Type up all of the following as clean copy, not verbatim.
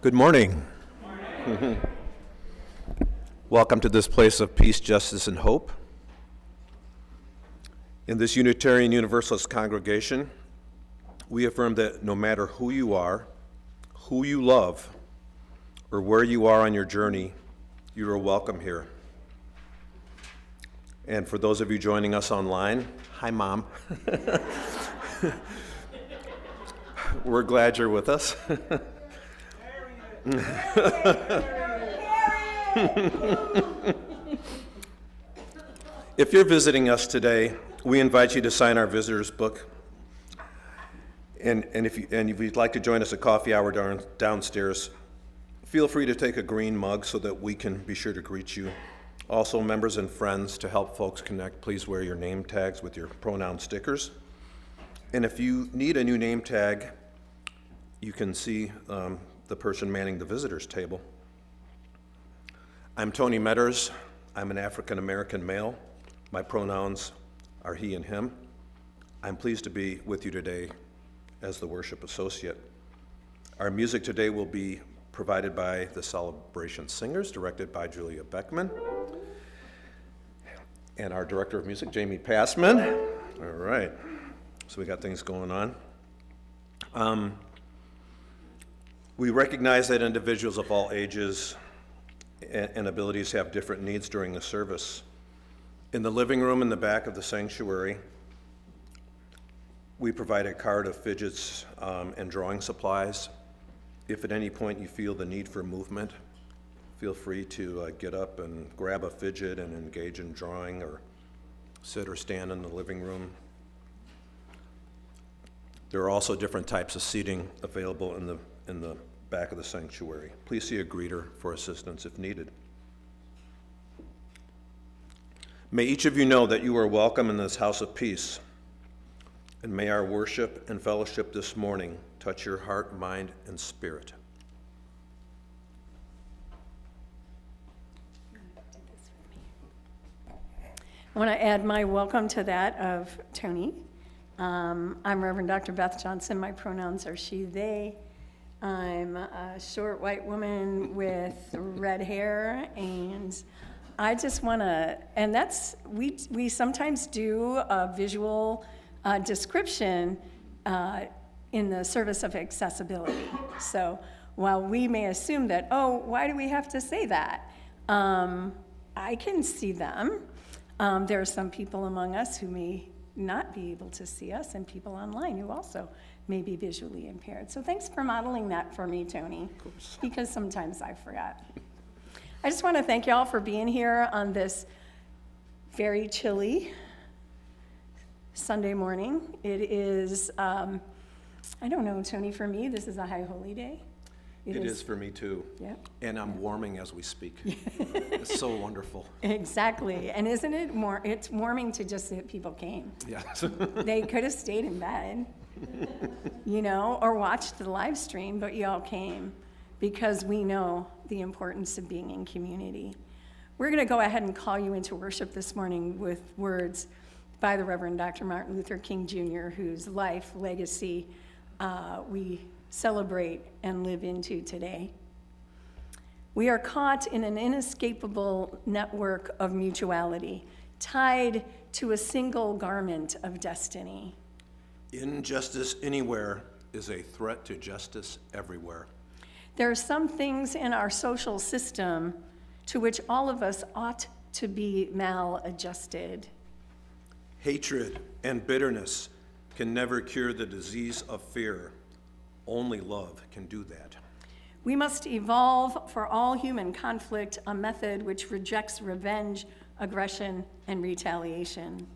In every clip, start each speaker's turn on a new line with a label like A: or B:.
A: Good morning. Welcome to this place of peace, justice, and hope. In this Unitarian Universalist congregation, we affirm that no matter who you are, who you love, or where you are on your journey, you are welcome here. And for those of you joining us online, hi, Mom. We're glad you're with us. If you're visiting us today, we invite you to sign our visitor's book. And if you'd like to join us at coffee hour downstairs, feel free to take a green mug so that we can be sure to greet you. Also, members and friends, to help folks connect, please wear your name tags with your pronoun stickers. And if you need a new name tag, you can see the person manning the visitors table. I'm Tony Metters. I'm an African-American male. My pronouns are he and him. I'm pleased to be with you today as the worship associate. Our music today will be provided by the Celebration Singers, directed by Julia Beckman, and our director of music, Jamie Passman. All right, so we got things going on. We recognize that individuals of all ages and abilities have different needs during the service. In the living room in the back of the sanctuary, we provide a cart of fidgets and drawing supplies. If at any point you feel the need for movement, feel free to get up and grab a fidget and engage in drawing, or sit or stand in the living room. There are also different types of seating available in the back of the sanctuary. Please see a greeter for assistance if needed. May each of you know that you are welcome in this house of peace, and may our worship and fellowship this morning touch your heart, mind, and spirit.
B: I want to add my welcome to that of Tony. I'm Reverend Dr. Beth Johnson. My pronouns are she, they. I'm a short white woman with red hair, and I just want to, and that's, we sometimes do a visual description in the service of accessibility. So while we may assume that, oh, why do we have to say that? I can see them. There are some people among us who may not be able to see us, and people online who also may be visually impaired. So thanks for modeling that for me, Tony, because sometimes I forgot. I just want to thank y'all for being here on this very chilly Sunday morning. It is, I don't know, Tony, for me, this is a high holy day.
A: It is for me too.
B: Yep.
A: And I'm warming as we speak. It's so wonderful.
B: Exactly. And isn't it it's warming to just that people came.
A: Yeah.
B: They could have stayed in bed, or watched the live stream, but y'all came because we know the importance of being in community. We're going to go ahead and call you into worship this morning with words by the Reverend Dr. Martin Luther King Jr., whose life, legacy, we celebrate and live into today. We are caught in an inescapable network of mutuality, tied to a single garment of destiny.
A: Injustice anywhere is a threat to justice everywhere.
B: There are some things in our social system to which all of us ought to be maladjusted.
A: Hatred and bitterness can never cure the disease of fear. Only love can do that.
B: We must evolve for all human conflict a method which rejects revenge, aggression, and retaliation.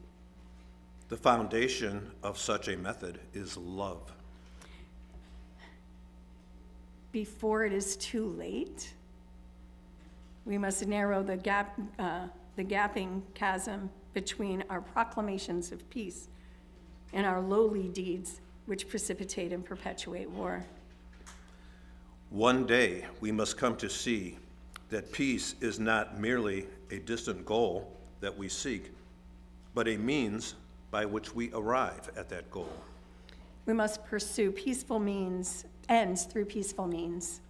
A: The foundation of such a method is love.
B: Before it is too late, we must narrow the gaping chasm between our proclamations of peace and our lowly deeds which precipitate and perpetuate war.
A: One day, we must come to see that peace is not merely a distant goal that we seek, but a means by which we arrive at that goal.
B: We must pursue ends through peaceful means.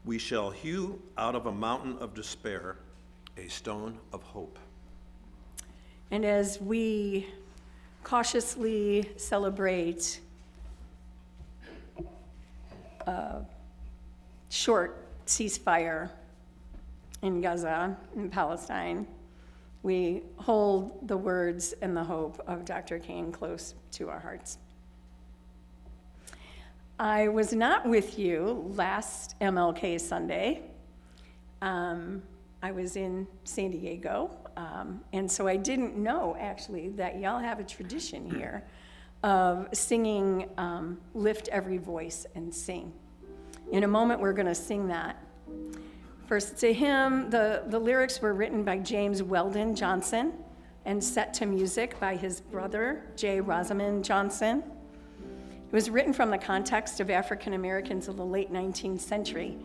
A: we shall hew out of a mountain of despair a stone of hope.
B: And as we cautiously celebrate a short ceasefire in Gaza, in Palestine, we hold the words and the hope of Dr. King close to our hearts. I was not with you last MLK Sunday. I was in San Diego, and so I didn't know, actually, that y'all have a tradition here of singing Lift Every Voice and Sing. In a moment, we're going to sing that. First, it's a hymn. The lyrics were written by James Weldon Johnson and set to music by his brother, J. Rosamond Johnson. It was written from the context of African Americans of the late 19th century.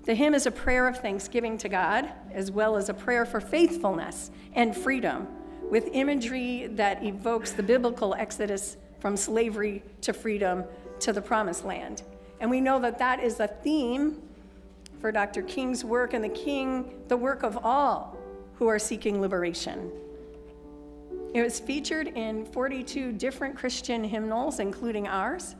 B: The hymn is a prayer of thanksgiving to God, as well as a prayer for faithfulness and freedom, with imagery that evokes the biblical exodus from slavery to freedom to the promised land. And we know that that is a theme for Dr. King's work and the work of all who are seeking liberation. It was featured in 42 different Christian hymnals, including ours.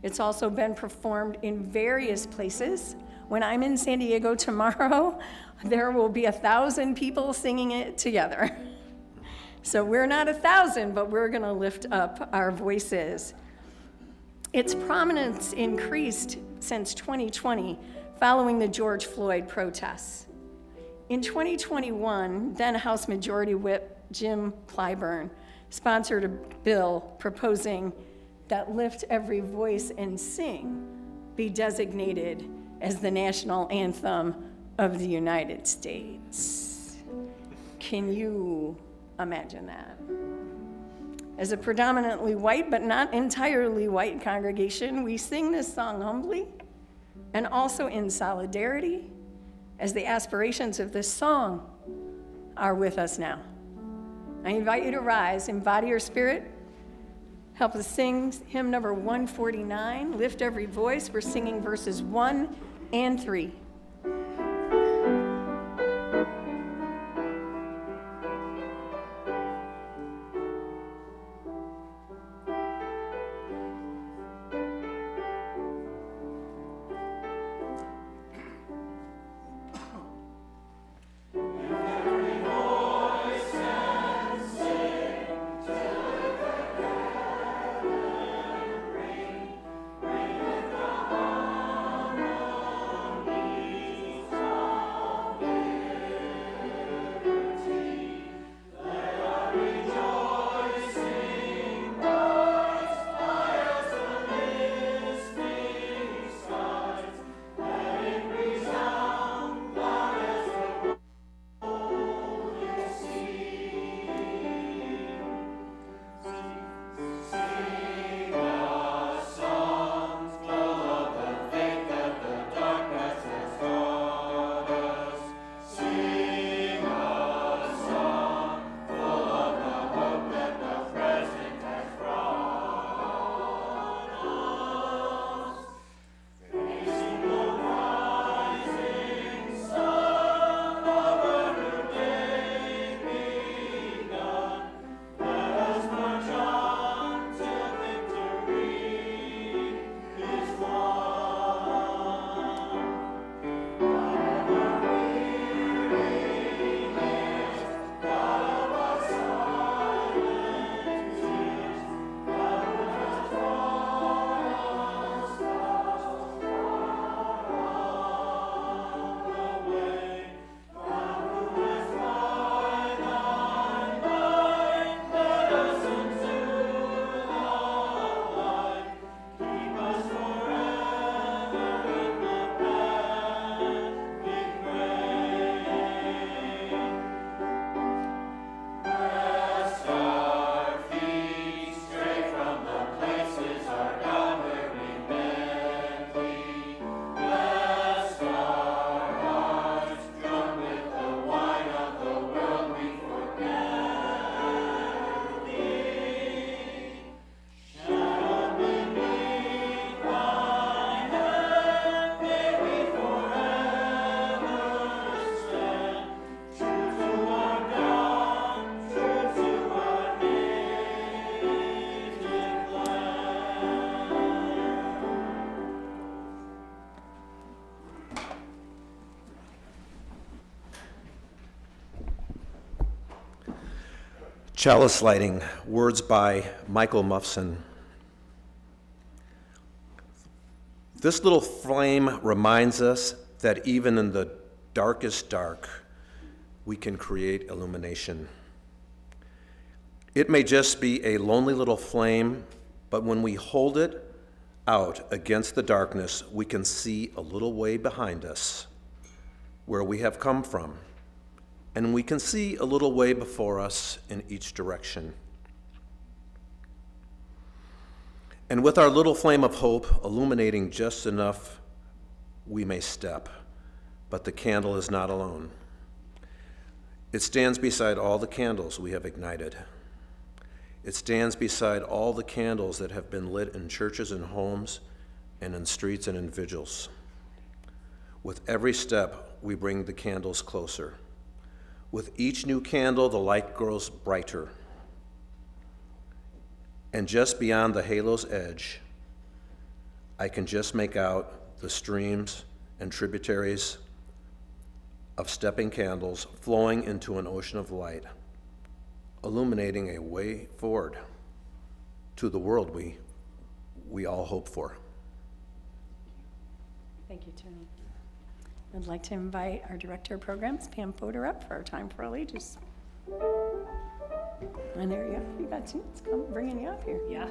B: It's also been performed in various places. When I'm in San Diego tomorrow, there will be 1,000 people singing it together. So we're not 1,000, but we're going to lift up our voices. Its prominence increased since 2020, following the George Floyd protests. In 2021, then House Majority Whip Jim Clyburn sponsored a bill proposing that Lift Every Voice and Sing be designated as the national anthem of the United States. Can you imagine that? As a predominantly white but not entirely white congregation, we sing this song humbly and also in solidarity, as the aspirations of this song are with us now. I invite you to rise, embody your spirit, help us sing hymn number 149, Lift Every Voice. We're singing verses 1 and 3.
A: Chalice lighting, words by Michael Muffson. This little flame reminds us that even in the darkest dark, we can create illumination. It may just be a lonely little flame, but when we hold it out against the darkness, we can see a little way behind us where we have come from, and we can see a little way before us in each direction. And with our little flame of hope illuminating just enough, we may step, but the candle is not alone. It stands beside all the candles we have ignited. It stands beside all the candles that have been lit in churches and homes and in streets and in vigils. With every step, we bring the candles closer. With each new candle, the light grows brighter. And just beyond the halo's edge, I can just make out the streams and tributaries of stepping candles flowing into an ocean of light, illuminating a way forward to the world we all hope for.
B: Thank you, Tony. I'd like to invite our Director of Programs, Pam Fodor, up for our Time for All Ages. And there you go. You got students come bringing you up here.
C: Yeah.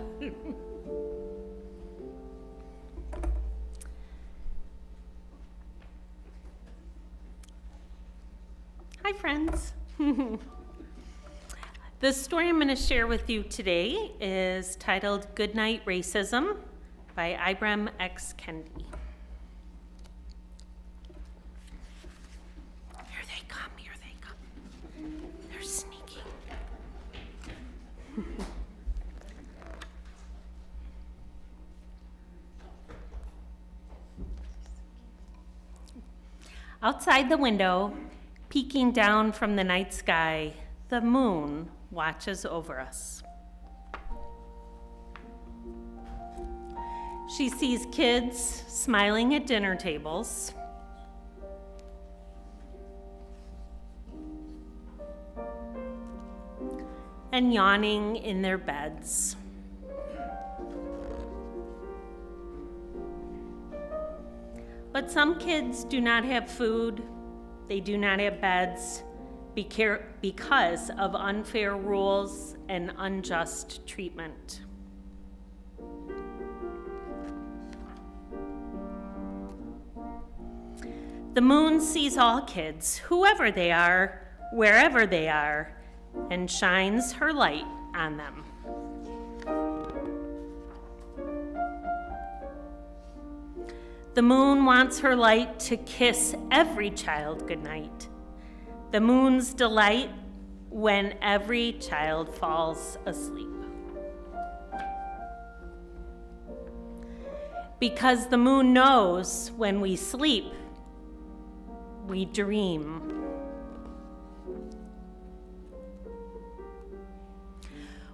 C: Hi, friends. The story I'm going to share with you today is titled Goodnight Racism by Ibram X. Kendi. Here they come, here they come. They're sneaking. Outside the window, peeking down from the night sky, the moon watches over us. She sees kids smiling at dinner tables, and yawning in their beds. But some kids do not have food, they do not have beds, because of unfair rules and unjust treatment. The moon sees all kids, whoever they are, wherever they are, and shines her light on them. The moon wants her light to kiss every child goodnight. The moon's delight when every child falls asleep. Because the moon knows when we sleep, we dream.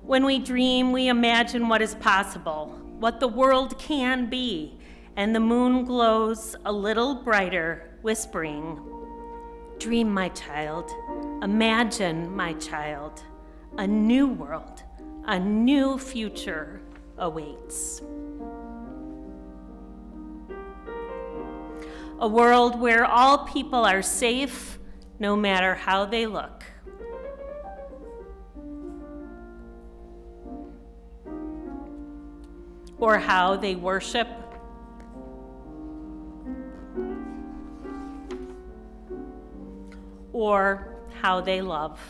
C: When we dream, we imagine what is possible, what the world can be, and the moon glows a little brighter, whispering, "Dream, my child. Imagine, my child. A new world, a new future awaits." A world where all people are safe, no matter how they look. Or how they worship. Or how they love.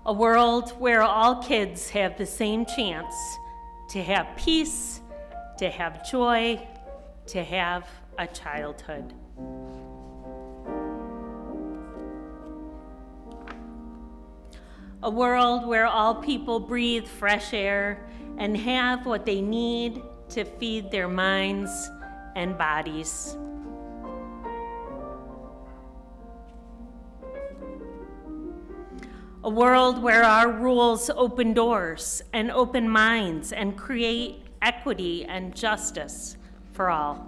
C: A world where all kids have the same chance to have peace, to have joy, to have a childhood. A world where all people breathe fresh air and have what they need to feed their minds and bodies. A world where our rules open doors and open minds and create equity and justice for all.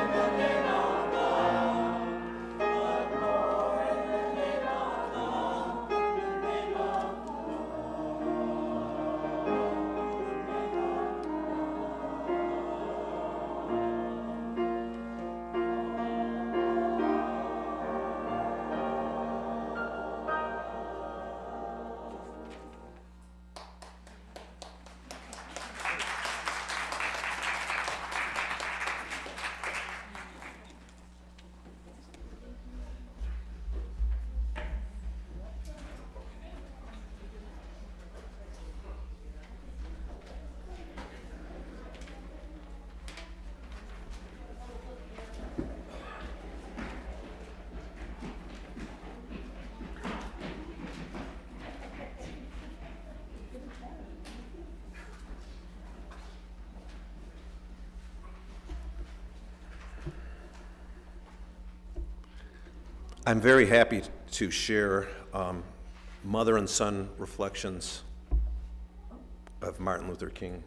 A: I'm very happy to share mother and son reflections of Martin Luther King.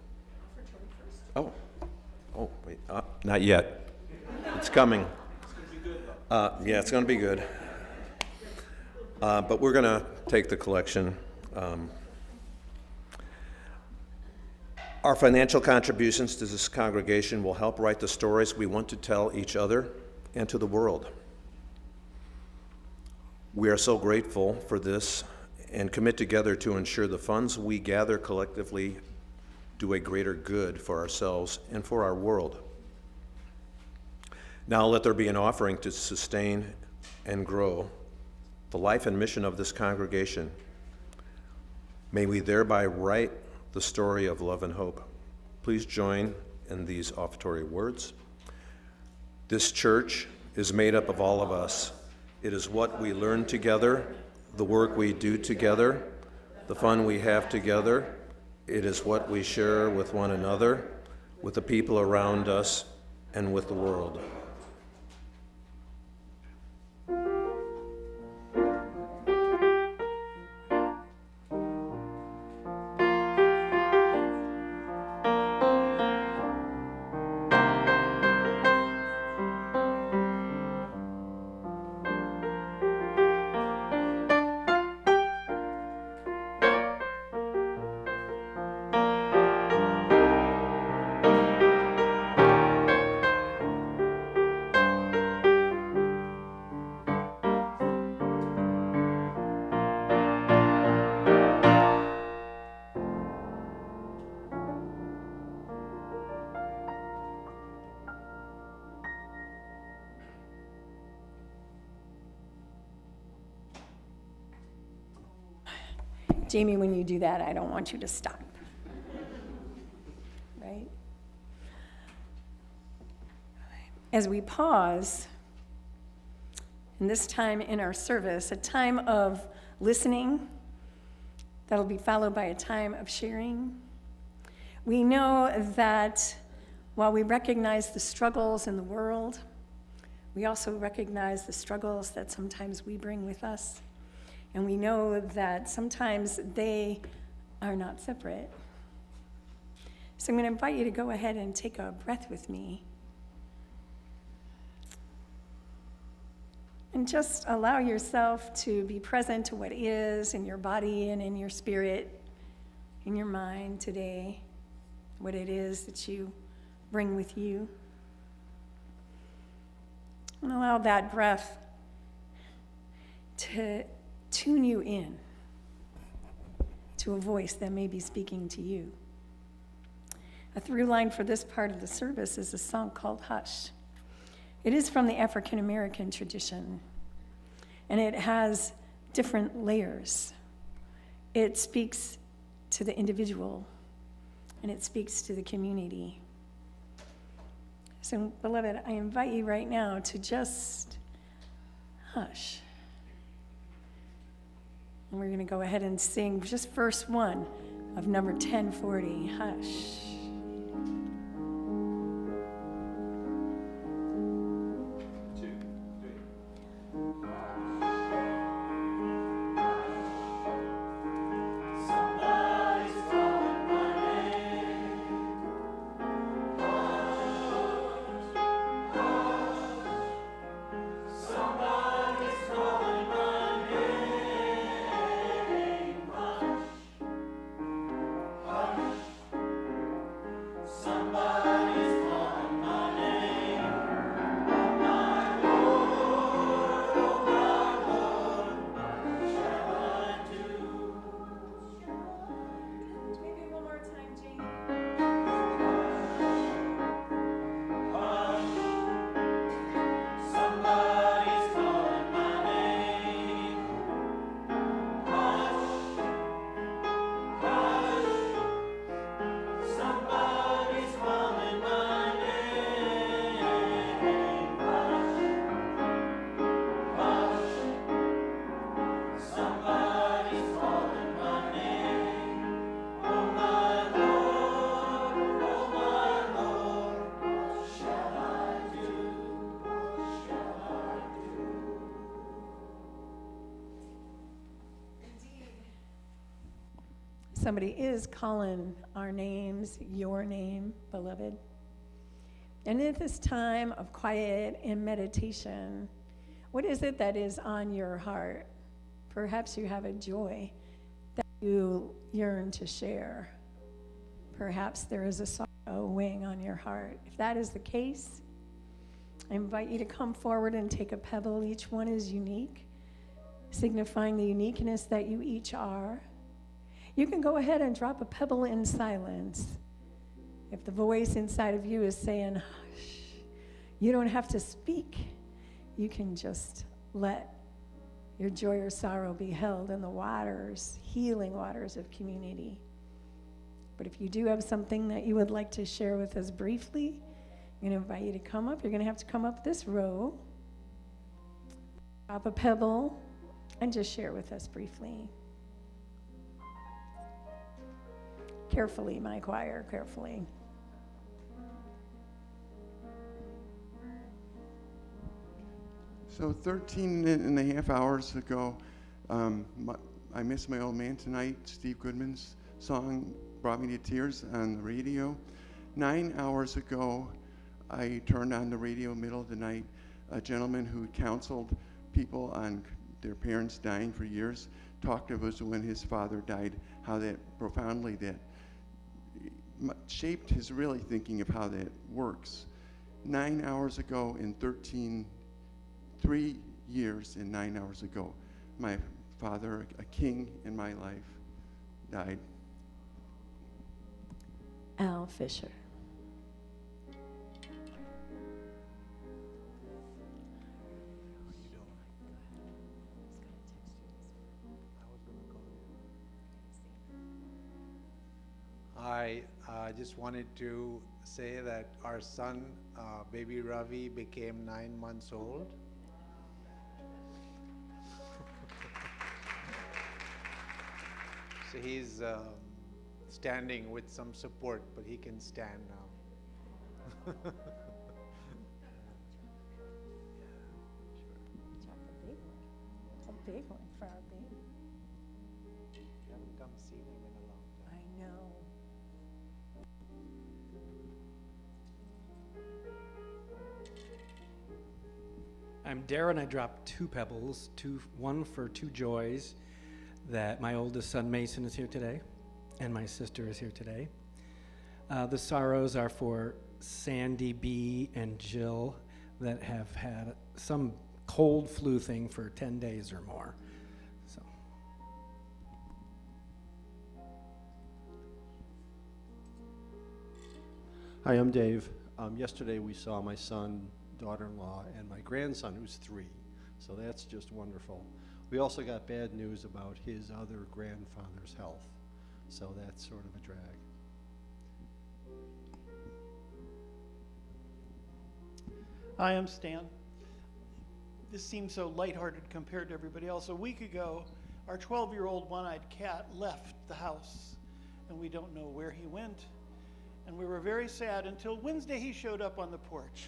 A: Oh, wait, not yet. It's coming. Yeah, it's going to be good. But we're going to take the collection. Our financial contributions to this congregation will help write the stories we want to tell each other and to the world. We are so grateful for this and commit together to ensure the funds we gather collectively do a greater good for ourselves and for our world. Now let there be an offering to sustain and grow the life and mission of this congregation. May we thereby write the story of love and hope. Please join in these offertory words. This church is made up of all of us. It is what we learn together, the work we do together, the fun we have together. It is what we share with one another, with the people around us, and with the world.
B: Jamie, when you do that, I don't want you to stop. Right? As we pause, in this time in our service, a time of listening, that'll be followed by a time of sharing. We know that while we recognize the struggles in the world, we also recognize the struggles that sometimes we bring with us. And we know that sometimes they are not separate. So I'm going to invite you to go ahead and take a breath with me. And just allow yourself to be present to what is in your body and in your spirit, in your mind today, what it is that you bring with you. And allow that breath to tune you in to a voice that may be speaking to you. A through line for this part of the service is a song called Hush. It is from the African American tradition, and it has different layers. It speaks to the individual, and it speaks to the community. So, beloved, I invite you right now to just hush. And we're going to go ahead and sing just verse 1 of number 1040, Hush. Somebody is calling our names, your name, beloved. And at this time of quiet and meditation, what is it that is on your heart Perhaps you have a joy that you yearn to share. Perhaps there is a sorrow weighing on your heart. If that is the case, I invite you to come forward and take a pebble. Each one is unique, signifying the uniqueness that you each are. You can go ahead and drop a pebble in silence. If the voice inside of you is saying, hush, you don't have to speak. You can just let your joy or sorrow be held in the waters, healing waters of community. But if you do have something that you would like to share with us briefly, I'm going to invite you to come up. You're going to have to come up this row, drop a pebble, and just share with us briefly. Carefully, my choir, carefully.
D: So 13 and a half hours ago, I missed my old man tonight. Steve Goodman's song brought me to tears on the radio. 9 hours ago, I turned on the radio middle of the night. A gentleman who counseled people on their parents dying for years talked of us when his father died, how that profoundly that shaped his really thinking of how that works. 9 hours ago in 3 years and 9 hours ago, my father, a king in my life, died.
B: Al Fisher.
E: I just wanted to say that our son, baby Ravi, became 9 months old. So he's standing with some support, but he can stand now.
B: A big one for our baby.
E: You haven't come seen him in a long time.
B: I know.
F: I'm Darren. I dropped 2 pebbles, one for 2 joys, that my oldest son Mason is here today, and my sister is here today. The sorrows are for Sandy B. and Jill that have had some cold flu thing for 10 days or more. So.
G: Hi, I'm Dave. Yesterday we saw my son, daughter-in-law, and my grandson, who's 3. So that's just wonderful. We also got bad news about his other grandfather's health. So that's sort of a drag.
H: Hi, I'm Stan. This seems so lighthearted compared to everybody else. A week ago, our 12-year-old one-eyed cat left the house, and we don't know where he went. And we were very sad until Wednesday he showed up on the porch.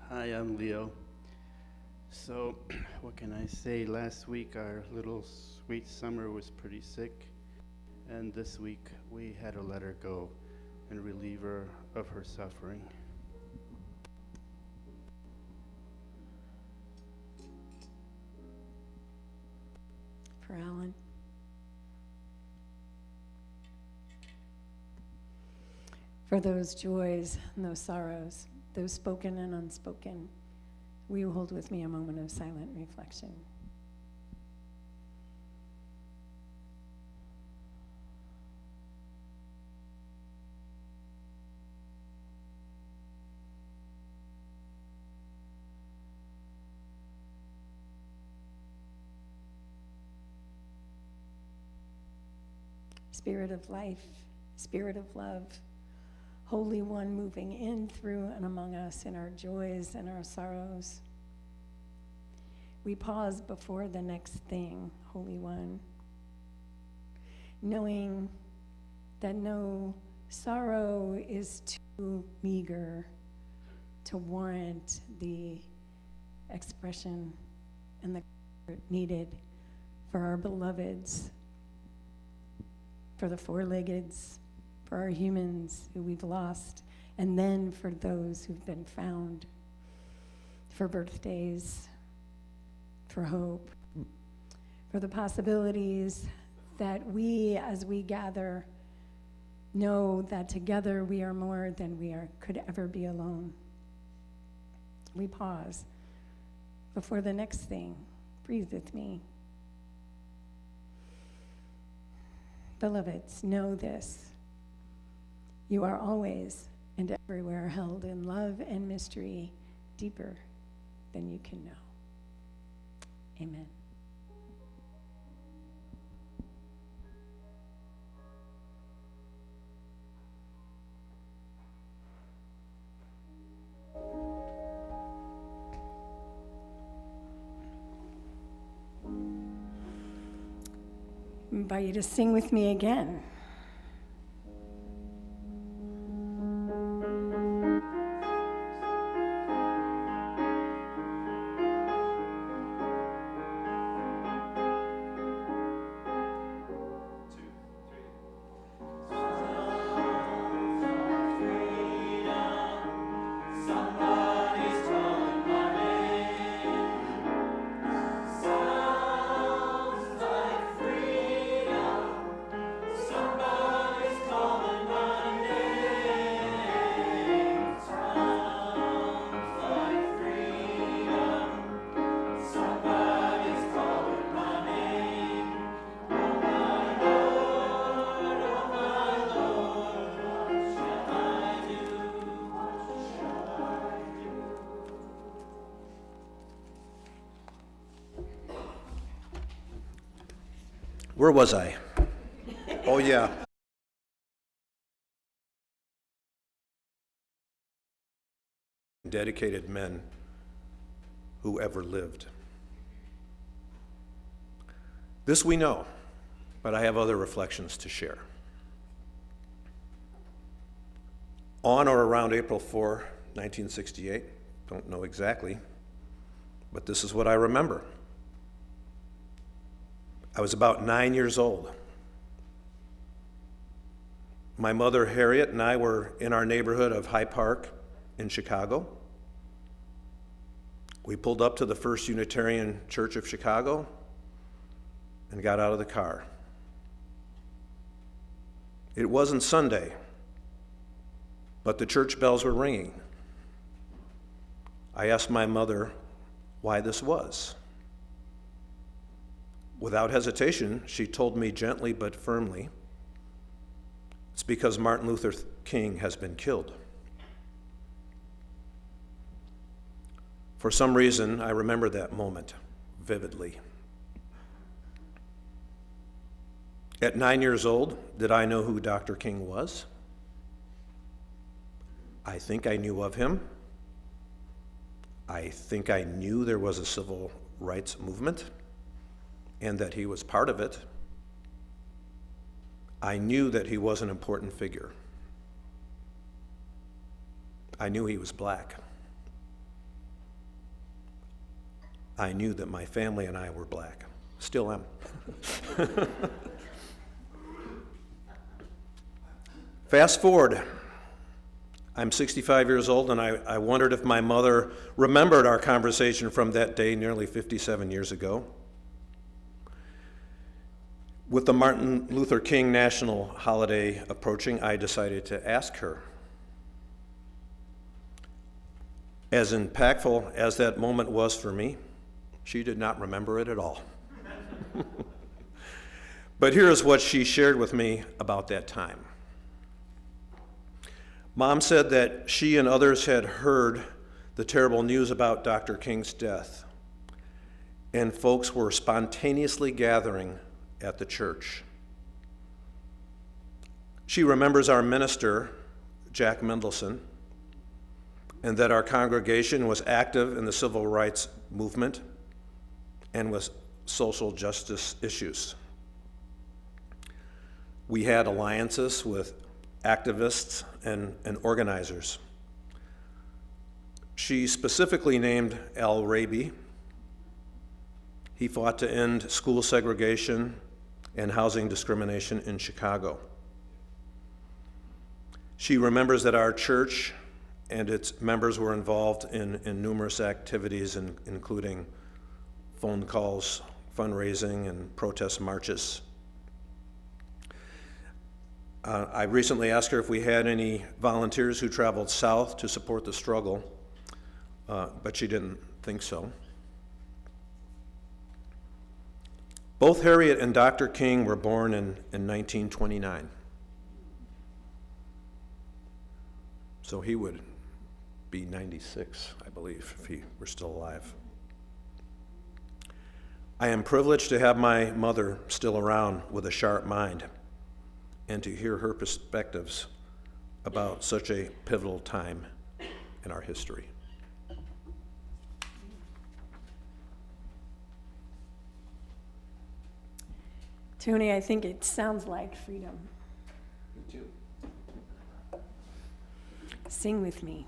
I: Hi, I'm Leo. So, what can I say? Last week, our little sweet Summer was pretty sick, and this week we had to let her go and relieve her of her suffering.
B: For Alan. For those joys and those sorrows, those spoken and unspoken, will you hold with me a moment of silent reflection? Spirit of life, Spirit of love, Holy One moving in, through, and among us in our joys and our sorrows. We pause before the next thing, Holy One, knowing that no sorrow is too meager to warrant the expression and the comfort needed for our beloveds, for the four-leggeds, for our humans who we've lost, and then for those who've been found, for birthdays, for hope, for the possibilities that we, as we gather, know that together we are more than we could ever be alone. We pause before the next thing. Breathe with me. Beloveds, know this. You are always and everywhere held in love and mystery deeper than you can know. Amen. I invite you to sing with me again.
A: Where was I? Oh, yeah. Dedicated men who ever lived. This we know, but I have other reflections to share. On or around April 4, 1968, don't know exactly, but this is what I remember. I was about 9 years old. My mother, Harriet, and I were in our neighborhood of High Park in Chicago. We pulled up to the First Unitarian Church of Chicago and got out of the car. It wasn't Sunday, but the church bells were ringing. I asked my mother why this was. Without hesitation, she told me gently but firmly, it's because Martin Luther King has been killed. For some reason, I remember that moment vividly. At 9 years old, did I know who Dr. King was? I think I knew of him. I think I knew there was a civil rights movement and that he was part of it. I knew that he was an important figure. I knew he was black. I knew that my family and I were black. Still am. Fast forward. I'm 65 years old, and I wondered if my mother remembered our conversation from that day nearly 57 years ago. With the Martin Luther King national holiday approaching, I decided to ask her. As impactful as that moment was for me, she did not remember it at all. But here is what she shared with me about that time. Mom said that she and others had heard the terrible news about Dr. King's death, and folks were spontaneously gathering at the church. She remembers our minister, Jack Mendelson, and that our congregation was active in the civil rights movement and with social justice issues. We had alliances with activists and organizers. She specifically named Al Raby. He fought to end school segregation and housing discrimination in Chicago. She remembers that our church and its members were involved in numerous activities, including phone calls, fundraising, and protest marches. I recently asked her if we had any volunteers who traveled south to support the struggle, but she didn't think so. Both Harriet and Dr. King were born in 1929. So he would be 96, I believe, if he were still alive. I am privileged to have my mother still around with a sharp mind and to hear her perspectives about such a pivotal time in our history.
B: Tony, I think it sounds like freedom.
A: Me too.
B: Sing with me.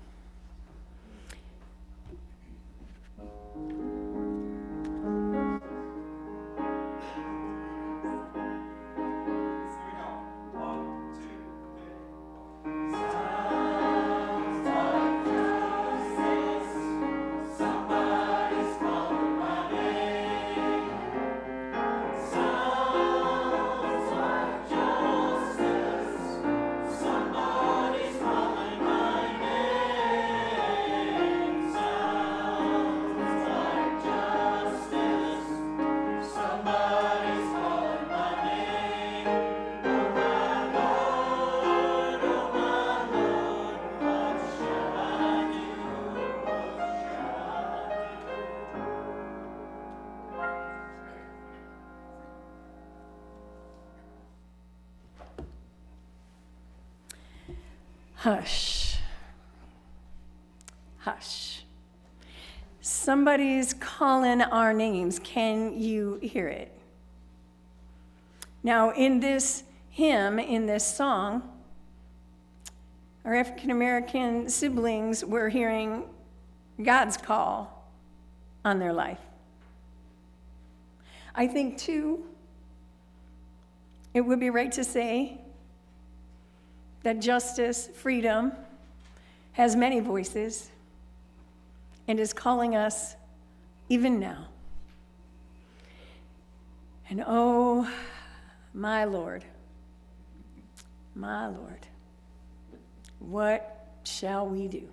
B: Hush. Hush. Somebody's calling our names. Can you hear it? Now, in this hymn, in this song, our African American siblings were hearing God's call on their life. I think, too, it would be right to say that justice, freedom, has many voices and is calling us even now. And oh, my Lord, what shall we do?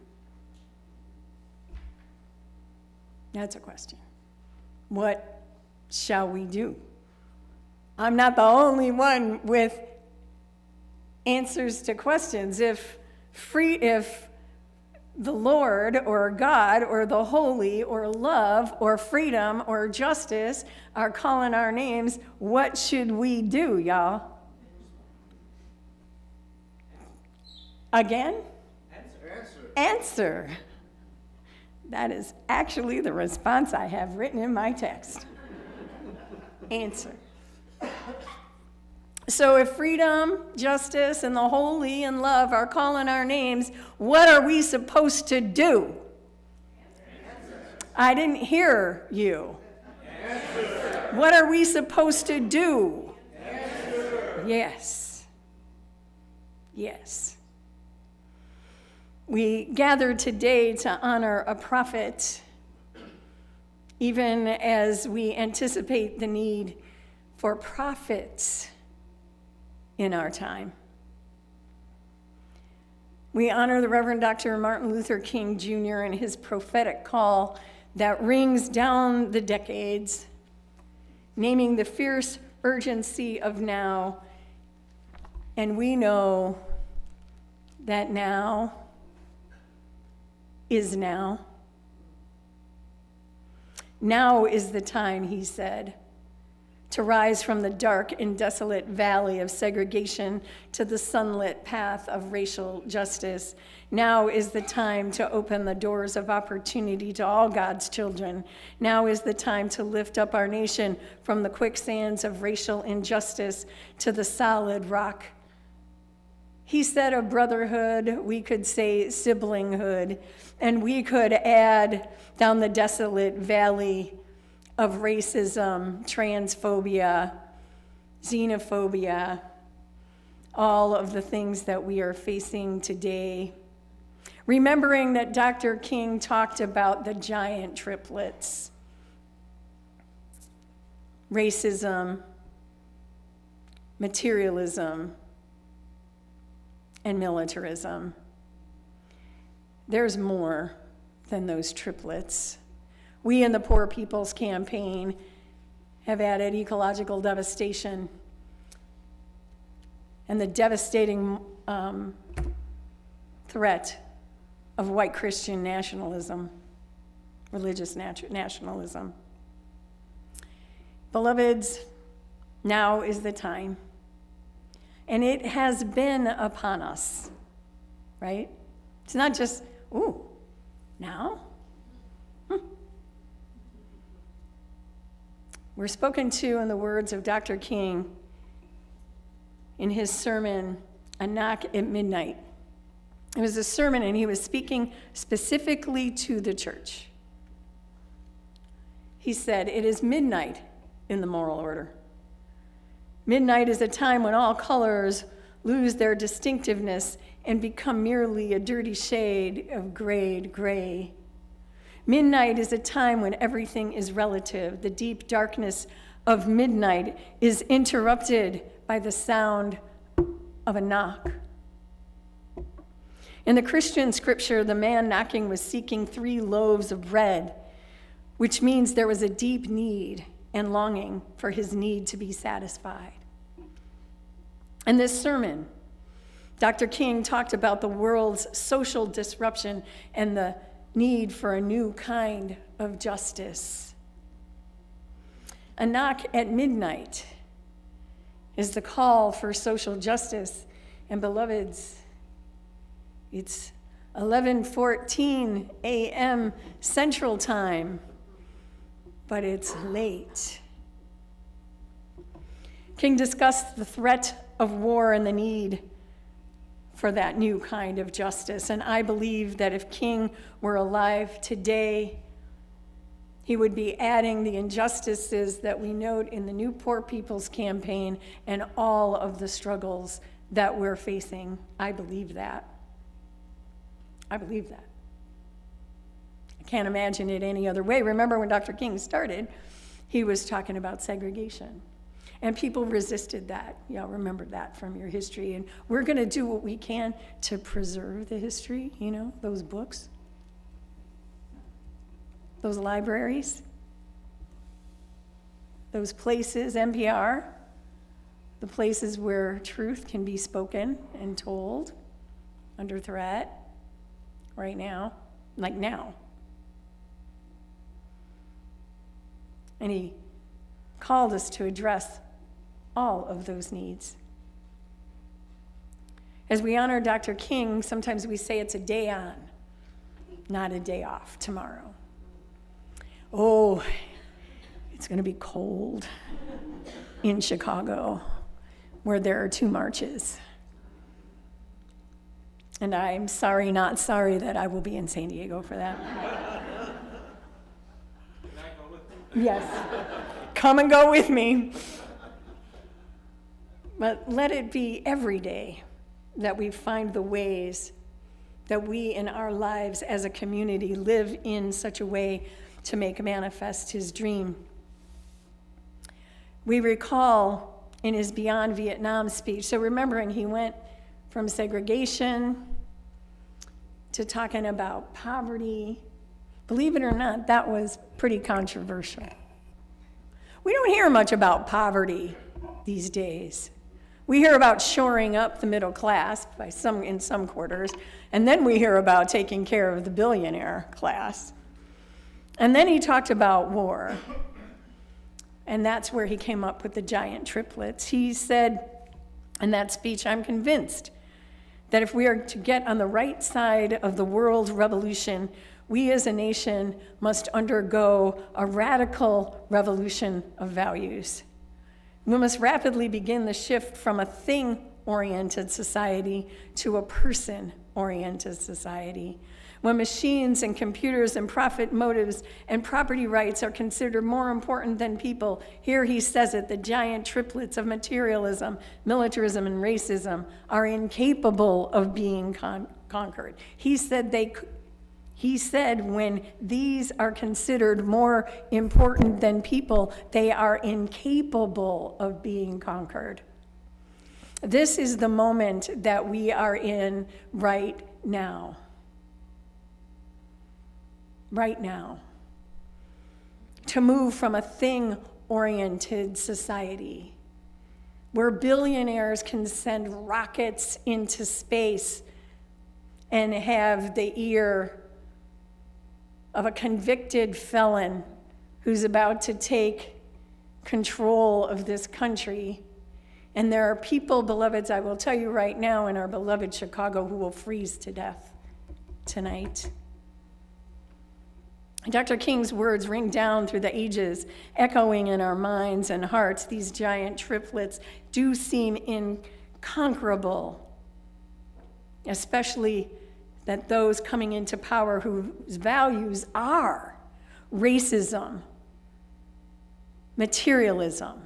B: That's a question. What shall we do? I'm not the only one with answers to questions. If the Lord or God or the holy or love or freedom or justice are calling our names, what should we do, y'all? Again? Answer. That is actually the response I have written in my text. Answer. So if freedom, justice, and the holy and love are calling our names, what are we supposed to do? I didn't hear you. What are we supposed to do? Yes. Yes. We gather today to honor a prophet, even as we anticipate the need for prophets in our time. We honor the Reverend Dr. Martin Luther King Jr. and his prophetic call that rings down the decades, naming the fierce urgency of now. And we know that now is now. Now is the time, he said, to rise from the dark and desolate valley of segregation to the sunlit path of racial justice. Now is the time to open the doors of opportunity to all God's children. Now is the time to lift up our nation from the quicksands of racial injustice to the solid rock. He said of brotherhood, we could say siblinghood, and we could add down the desolate valley of racism, transphobia, xenophobia, all of the things that we are facing today. Remembering that Dr. King talked about the giant triplets: racism, materialism, and militarism. There's more than those triplets. We in the Poor People's Campaign have added ecological devastation and the devastating threat of white Christian nationalism, religious nationalism. Beloveds, now is the time. And it has been upon us, right? It's not just, ooh, now? We're spoken to in the words of Dr. King in his sermon, A Knock at Midnight. It was a sermon, and he was speaking specifically to the church. He said, "It is midnight in the moral order. Midnight is a time when all colors lose their distinctiveness and become merely a dirty shade of grayed gray. Midnight is a time when everything is relative. The deep darkness of midnight is interrupted by the sound of a knock. In the Christian scripture, the man knocking was seeking 3 loaves of bread, which means there was a deep need and longing for his need to be satisfied." In this sermon, Dr. King talked about the world's social disruption and the need for a new kind of justice. A knock at midnight is the call for social justice. And beloveds, it's 11:14 a.m. Central Time, but it's late. King discussed the threat of war and the need for that new kind of justice. And I believe that if King were alive today, he would be adding the injustices that we note in the New Poor People's Campaign and all of the struggles that we're facing. I believe that. I believe that. I can't imagine it any other way. Remember when Dr. King started, he was talking about segregation. And people resisted that. Y'all remember that from your history. And we're going to do what we can to preserve the history, those books, those libraries, those places, NPR, the places where truth can be spoken and told under threat right now, like now. And he called us to address all of those needs. As we honor Dr. King, sometimes we say it's a day on, not a day off tomorrow. Oh, it's going to be cold in Chicago, where there are 2 marches. And I'm sorry, not sorry that I will be in San Diego for that.
J: Can I go with you?
B: Yes, come and go with me. But let it be every day that we find the ways that we in our lives as a community live in such a way to make manifest his dream. We recall in his Beyond Vietnam speech, so remembering he went from segregation to talking about poverty. Believe it or not, that was pretty controversial. We don't hear much about poverty these days. We hear about shoring up the middle class in some quarters, and then we hear about taking care of the billionaire class. And then he talked about war, and that's where he came up with the giant triplets. He said in that speech, "I'm convinced that if we are to get on the right side of the world revolution, we as a nation must undergo a radical revolution of values. We must rapidly begin the shift from a thing-oriented society to a person-oriented society. when machines and computers and profit motives and property rights are considered more important than people. Here he says it, the giant triplets of materialism, militarism, and racism are incapable of being conquered. He said when these are considered more important than people, they are incapable of being conquered. This is the moment that we are in right now. Right now. To move from a thing-oriented society where billionaires can send rockets into space and have the ear of a convicted felon who's about to take control of this country. And there are people, beloveds, I will tell you right now, in our beloved Chicago who will freeze to death tonight. Dr. King's words ring down through the ages, echoing in our minds and hearts. These giant triplets do seem inconquerable, especially that those coming into power whose values are racism, materialism,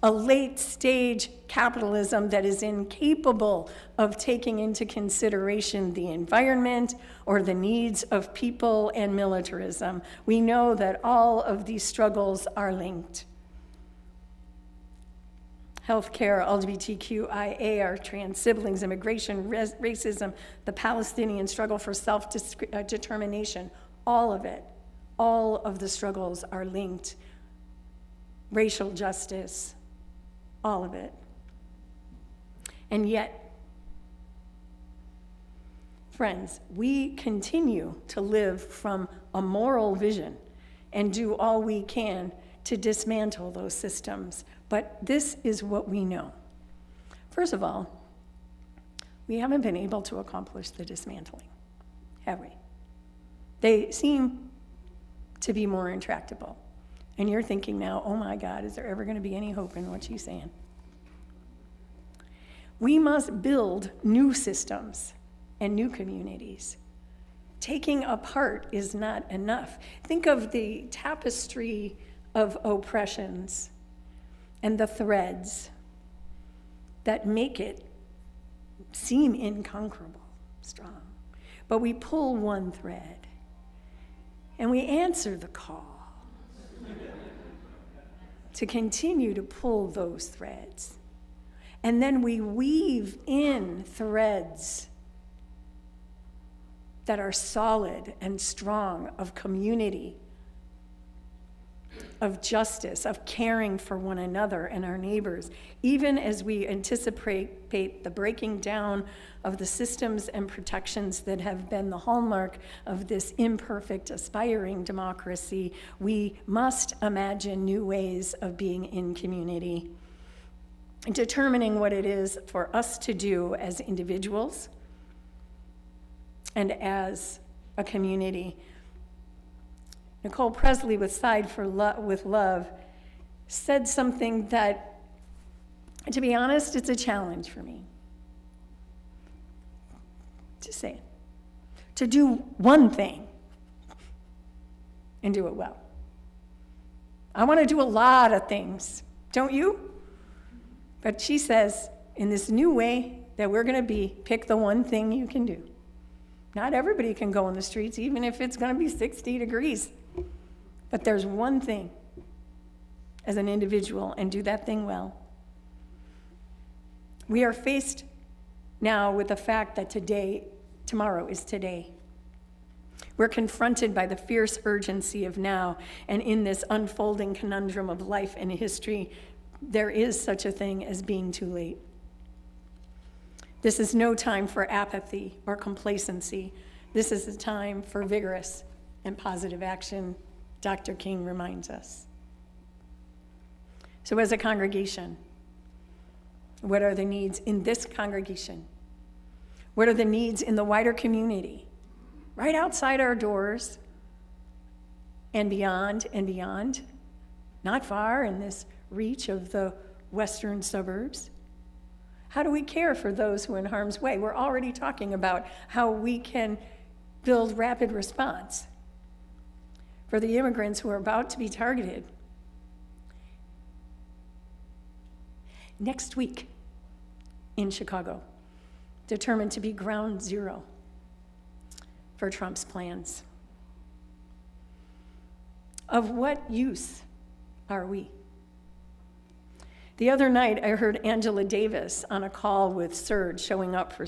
B: a late-stage capitalism that is incapable of taking into consideration the environment or the needs of people, and militarism. We know that all of these struggles are linked. Healthcare, LGBTQIA, our trans siblings, immigration, racism, the Palestinian struggle for self-determination, all of it, all of the struggles are linked. Racial justice, all of it. And yet, friends, we continue to live from a moral vision and do all we can to dismantle those systems. But this is what we know. First of all, we haven't been able to accomplish the dismantling, have we? They seem to be more intractable. And you're thinking now, oh my God, is there ever going to be any hope in what she's saying? We must build new systems and new communities. Taking apart is not enough. Think of the tapestry of oppressions and the threads that make it seem inconquerable, strong. But we pull one thread and we answer the call to continue to pull those threads. And then we weave in threads that are solid and strong, of community, of justice, of caring for one another and our neighbors, even as we anticipate the breaking down of the systems and protections that have been the hallmark of this imperfect, aspiring democracy. We must imagine new ways of being in community, determining what it is for us to do as individuals and as a community. Nicole Presley with Side with Love said something that, to be honest, it's a challenge for me. Just saying. To do one thing and do it well. I want to do a lot of things, don't you? But she says, in this new way that we're going to be, pick the one thing you can do. Not everybody can go in the streets, even if it's going to be 60 degrees. But there's one thing as an individual, and do that thing well. We are faced now with the fact that tomorrow is today. We're confronted by the fierce urgency of now, and in this unfolding conundrum of life and history, there is such a thing as being too late. This is no time for apathy or complacency. This is a time for vigorous and positive action, Dr. King reminds us. So as a congregation, what are the needs in this congregation? What are the needs in the wider community? Right outside our doors and beyond, not far in this reach of the western suburbs. How do we care for those who are in harm's way? We're already talking about how we can build rapid response for the immigrants who are about to be targeted. Next week in Chicago, determined to be ground zero for Trump's plans. Of what use are we? The other night, I heard Angela Davis on a call with Serge showing up for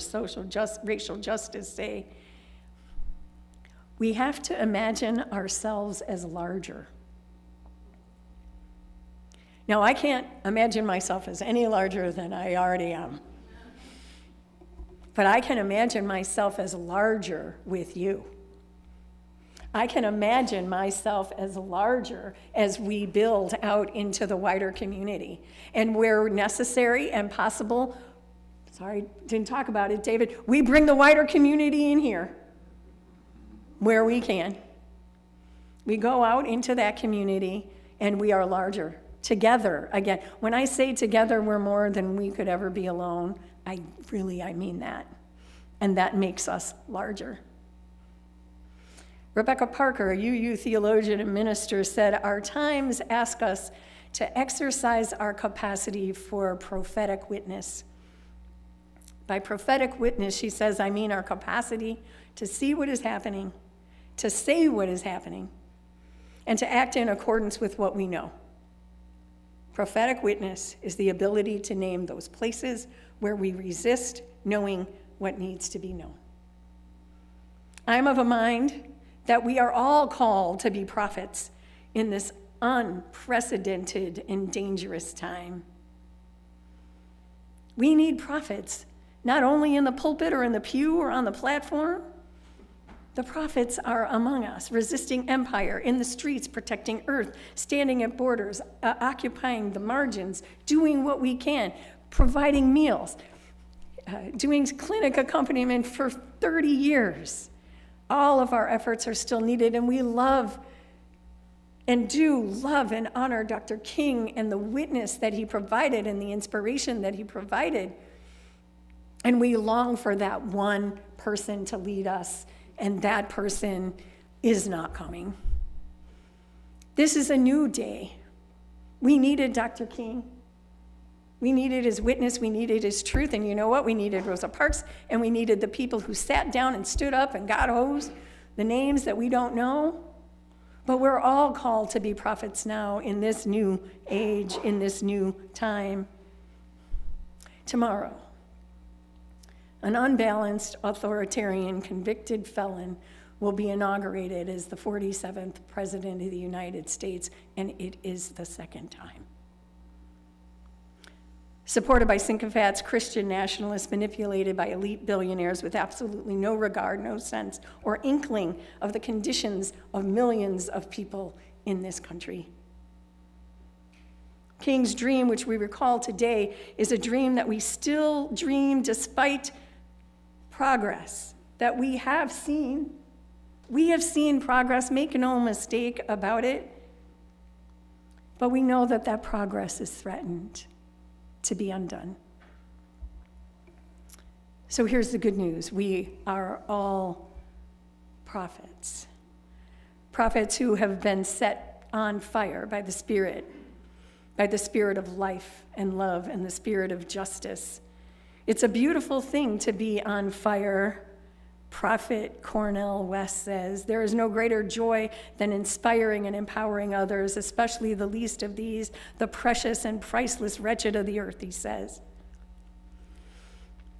B: racial justice say, we have to imagine ourselves as larger. Now, I can't imagine myself as any larger than I already am. But I can imagine myself as larger with you. I can imagine myself as larger as we build out into the wider community. And where necessary and possible, sorry, didn't talk about it, David, we bring the wider community in here where we can. We go out into that community and we are larger. Together, again, when I say together we're more than we could ever be alone, I mean that. And that makes us larger. Rebecca Parker, a UU theologian and minister, said, our times ask us to exercise our capacity for prophetic witness. By prophetic witness, she says, I mean our capacity to see what is happening, to say what is happening, and to act in accordance with what we know. Prophetic witness is the ability to name those places where we resist knowing what needs to be known. I'm of a mind that we are all called to be prophets in this unprecedented and dangerous time. We need prophets, not only in the pulpit or in the pew or on the platform. The prophets are among us, resisting empire, in the streets, protecting earth, standing at borders, occupying the margins, doing what we can, providing meals, doing clinic accompaniment for 30 years. All of our efforts are still needed, and we love and do love and honor Dr. King and the witness that he provided and the inspiration that he provided. And we long for that one person to lead us, and that person is not coming. This is a new day. We needed Dr. King. We needed his witness, we needed his truth, and you know what? We needed Rosa Parks, and we needed the people who sat down and stood up and got hosed, the names that we don't know. But we're all called to be prophets now in this new age, in this new time. Tomorrow, an unbalanced, authoritarian, convicted felon will be inaugurated as the 47th President of the United States, and it is the second time. Supported by sycophants, Christian nationalists manipulated by elite billionaires with absolutely no regard, no sense, or inkling of the conditions of millions of people in this country. King's dream, which we recall today, is a dream that we still dream despite progress that we have seen. We have seen progress, make no mistake about it, but we know that that progress is threatened to be undone. So here's the good news. We are all prophets. Prophets who have been set on fire by the Spirit of life and love and the Spirit of justice. It's a beautiful thing to be on fire. Prophet Cornel West says, there is no greater joy than inspiring and empowering others, especially the least of these, the precious and priceless wretched of the earth, he says.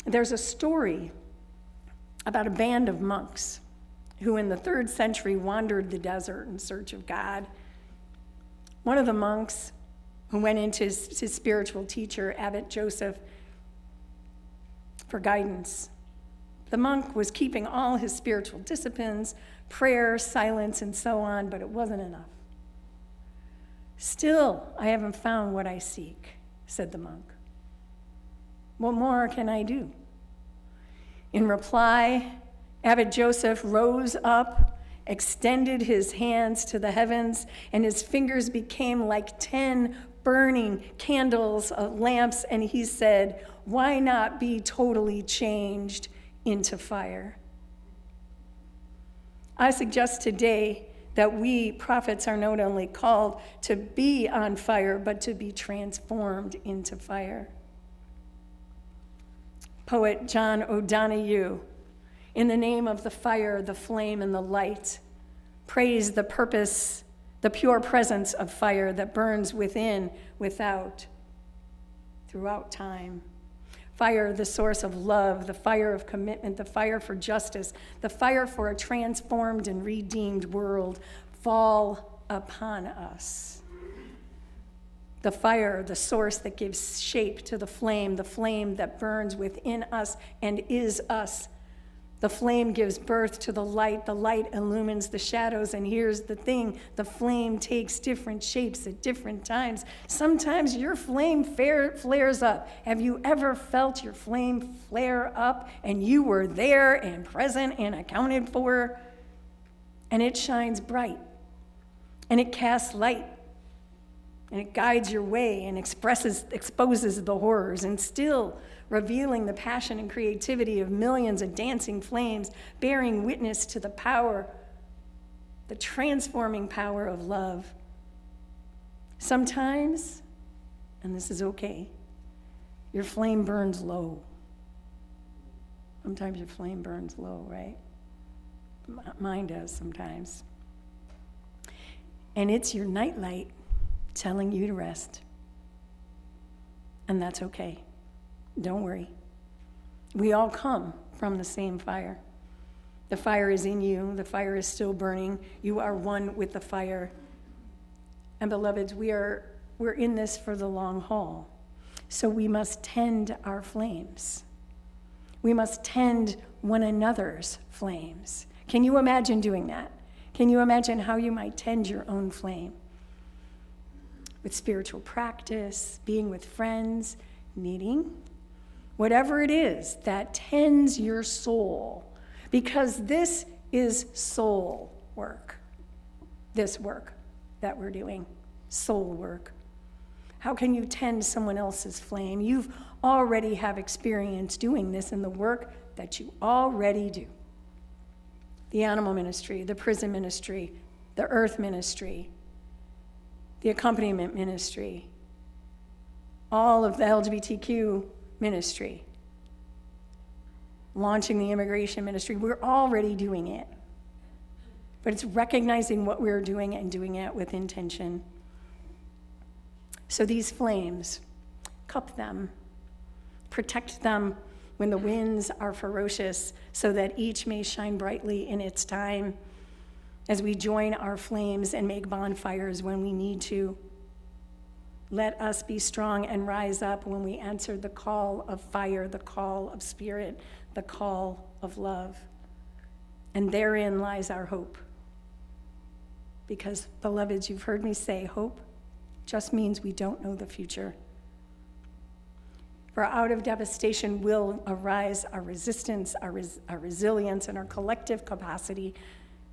B: There's a story about a band of monks who in the 3rd century wandered the desert in search of God. One of the monks who went into his spiritual teacher, Abbot Joseph, for guidance. The monk was keeping all his spiritual disciplines, prayer, silence, and so on, but it wasn't enough. Still, I haven't found what I seek, said the monk. What more can I do? In reply, Abbot Joseph rose up, extended his hands to the heavens, and his fingers became like 10 burning candles, lamps, and he said, why not be totally changed into fire? I suggest today that we prophets are not only called to be on fire, but to be transformed into fire. Poet John O'Donohue, in the name of the fire, the flame, and the light, praised the purpose, the pure presence of fire that burns within, without, throughout time. Fire, the source of love, the fire of commitment, the fire for justice, the fire for a transformed and redeemed world, fall upon us. The fire, the source that gives shape to the flame that burns within us and is us. The flame gives birth to the light illumines the shadows, and here's the thing, the flame takes different shapes at different times. Sometimes your flame flares up. Have you ever felt your flame flare up and you were there and present and accounted for? And it shines bright, and it casts light, and it guides your way and exposes the horrors, and still revealing the passion and creativity of millions of dancing flames, bearing witness to the power, the transforming power of love. Sometimes, and this is okay, your flame burns low. Sometimes your flame burns low, right? Mine does sometimes. And it's your nightlight telling you to rest. And that's okay. Don't worry. We all come from the same fire. The fire is in you. The fire is still burning. You are one with the fire. And beloveds, we're in this for the long haul. So we must tend our flames. We must tend one another's flames. Can you imagine doing that? Can you imagine how you might tend your own flame? With spiritual practice, being with friends, knitting, whatever it is that tends your soul, because this is soul work. This work that we're doing, soul work. How can you tend someone else's flame? You've already have experience doing this in the work that you already do. The animal ministry, the prison ministry, the earth ministry, the accompaniment ministry, all of the LGBTQ ministry, launching the immigration ministry. We're already doing it. But it's recognizing what we're doing and doing it with intention. So these flames, cup them, protect them when the winds are ferocious, so that each may shine brightly in its time, as we join our flames and make bonfires when we need to. Let us be strong and rise up when we answer the call of fire, the call of spirit, the call of love. And therein lies our hope. Because, beloveds, you've heard me say hope just means we don't know the future. For out of devastation will arise our resistance, our resilience, and our collective capacity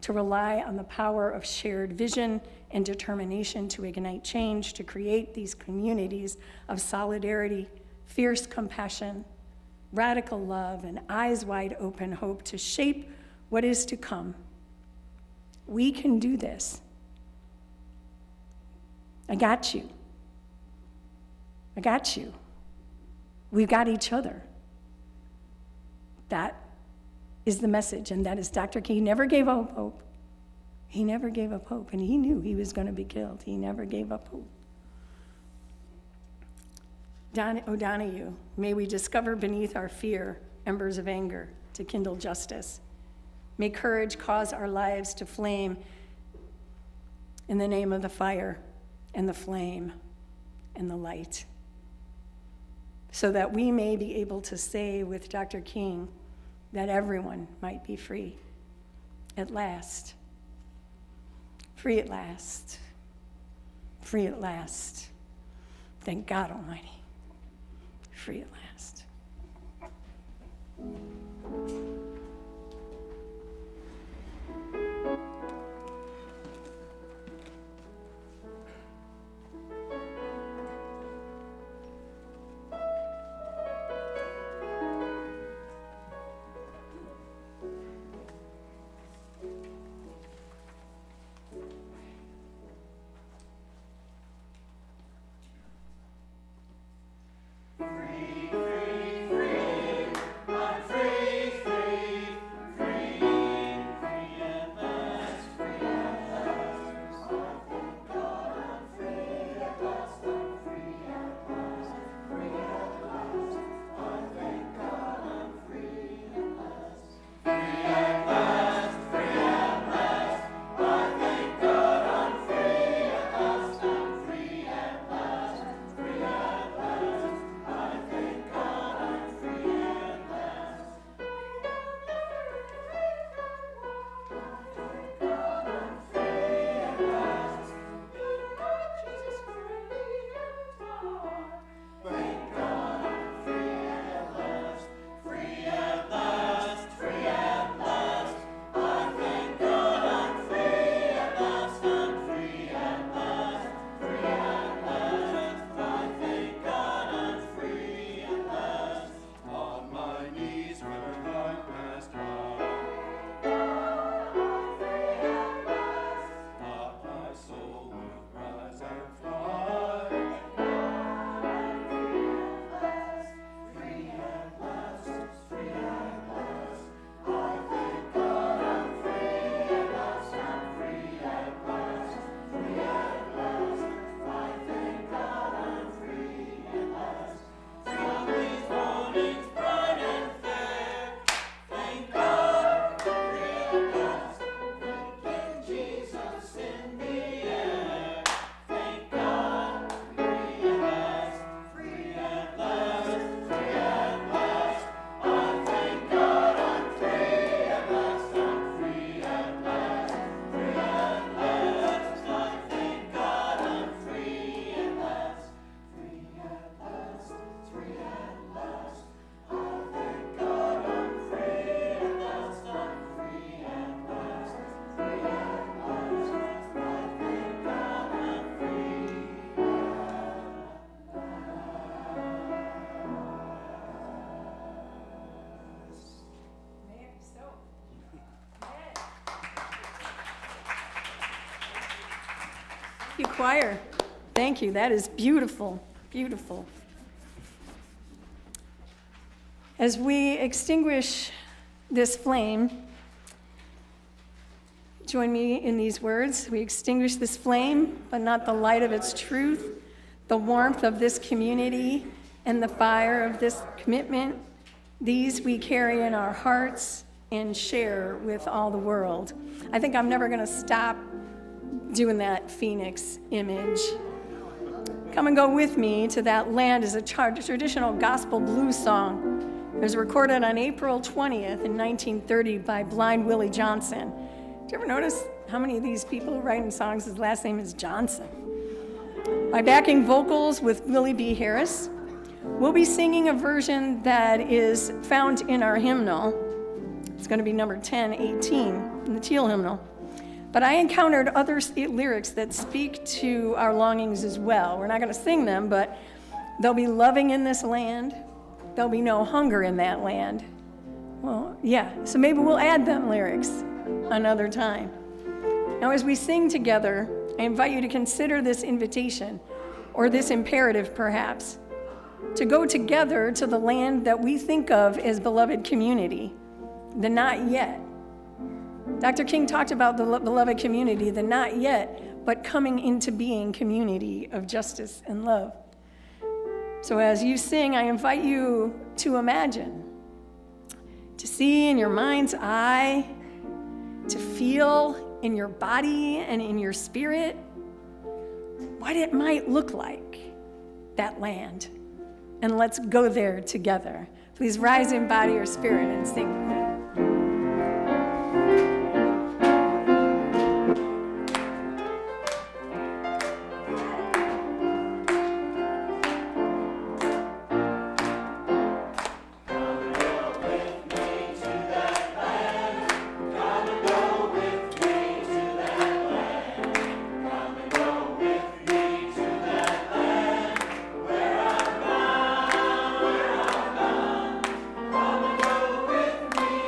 B: to rely on the power of shared vision and determination to ignite change, to create these communities of solidarity, fierce compassion, radical love, and eyes wide open hope to shape what is to come. We can do this. I got you. I got you. We've got each other. That is the message, and that is Dr. King. He never gave up hope. He never gave up hope, and he knew he was going to be killed. He never gave up hope. O'Donohue, may we discover beneath our fear embers of anger to kindle justice. May courage cause our lives to flame in the name of the fire and the flame and the light, so that we may be able to say with Dr. King that everyone might be free at last. Free at last. Free at last. Thank God Almighty. Free at last. you, choir. Thank you. That is beautiful, beautiful. As we extinguish this flame, join me in these words. We extinguish this flame, but not the light of its truth, the warmth of this community, and the fire of this commitment. These we carry in our hearts and share with all the world. I think I'm never going to stop doing that phoenix image. Come and Go With Me to That Land is a traditional gospel blues song. It was recorded on April 20th in 1930 by Blind Willie Johnson. Did you ever notice how many of these people who write in songs, his last name is Johnson? By backing vocals with Willie B. Harris, we'll be singing a version that is found in our hymnal. It's going to be number 1018 in the Teal hymnal. But I encountered other lyrics that speak to our longings as well. We're not going to sing them, but there'll be loving in this land. There'll be no hunger in that land. Well, yeah, so maybe we'll add them lyrics another time. Now, as we sing together, I invite you to consider this invitation, or this imperative perhaps, to go together to the land that we think of as beloved community, the not yet. Dr. King talked about the beloved community, the not yet, but coming into being community of justice and love. So as you sing, I invite you to imagine, to see in your mind's eye, to feel in your body and in your spirit what it might look like, that land. And let's go there together. Please rise in body or spirit and sing with me.
K: Come and go with me.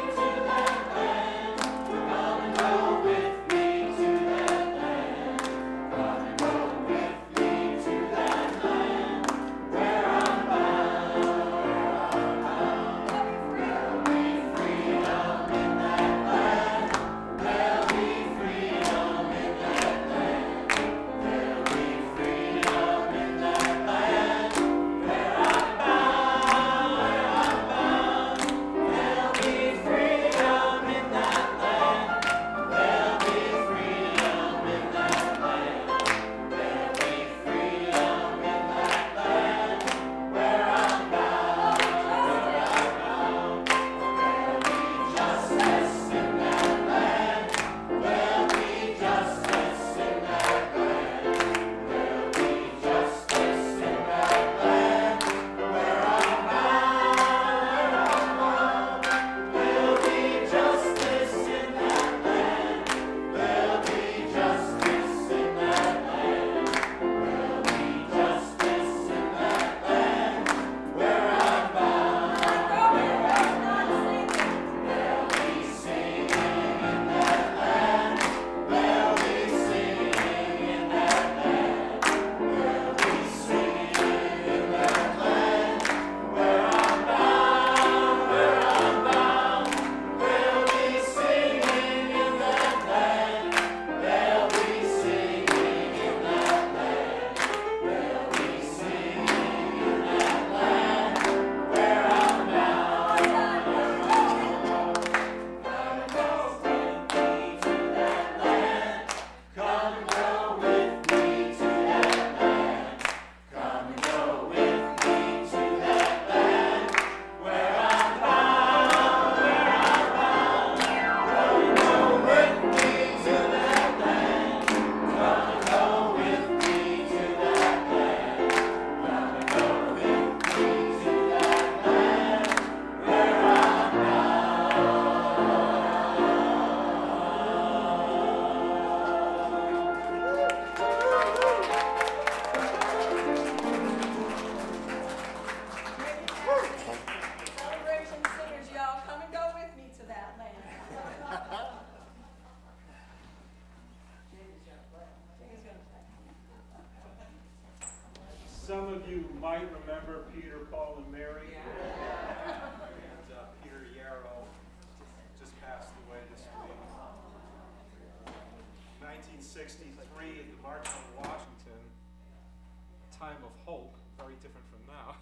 K: '63 at the March on Washington, a time of hope, very different from now.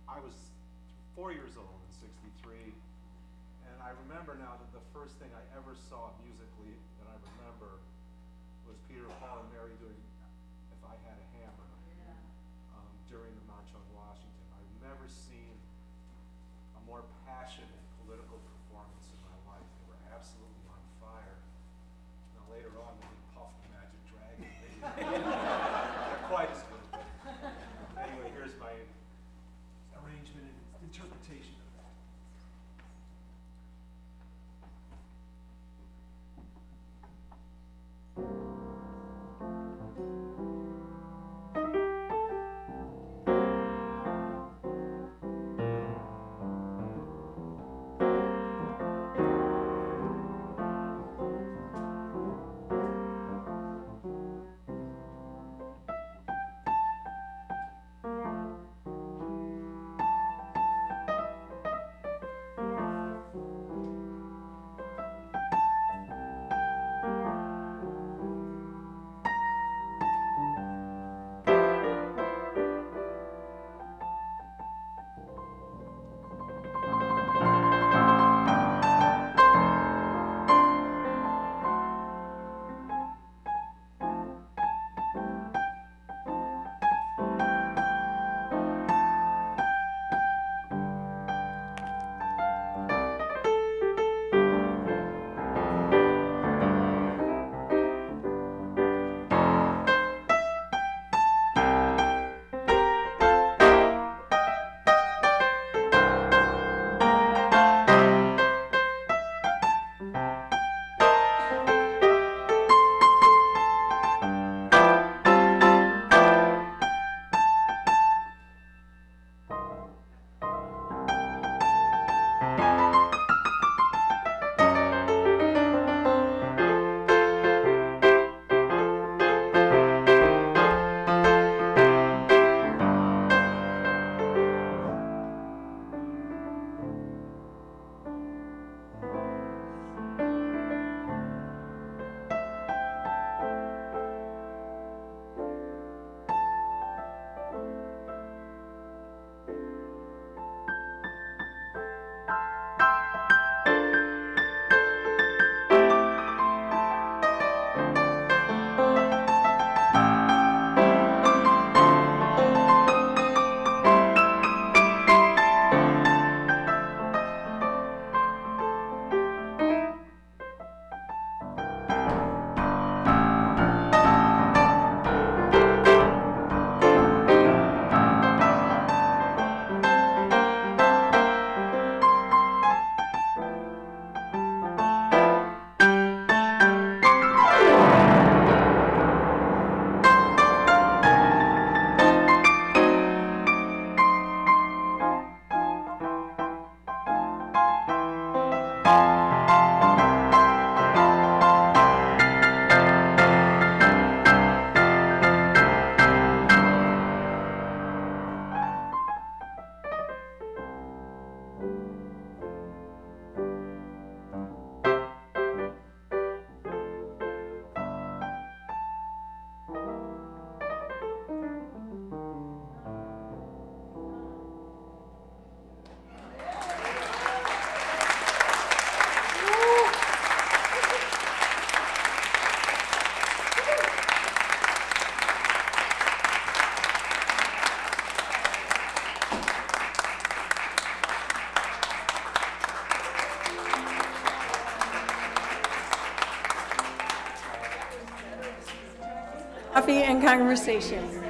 K: I was 4 years old in '63, and I remember now that the first thing I ever saw musically that I remember was Peter, Paul, and Mary doing If I Had a Hammer during the March on Washington. I've never seen a more passionate political performance in my life. They were absolutely on fire. Now later on, when they puffed the Magic Dragon, they're quite as good. But anyway, here's my arrangement and interpretation of that.
B: Coffee and conversation.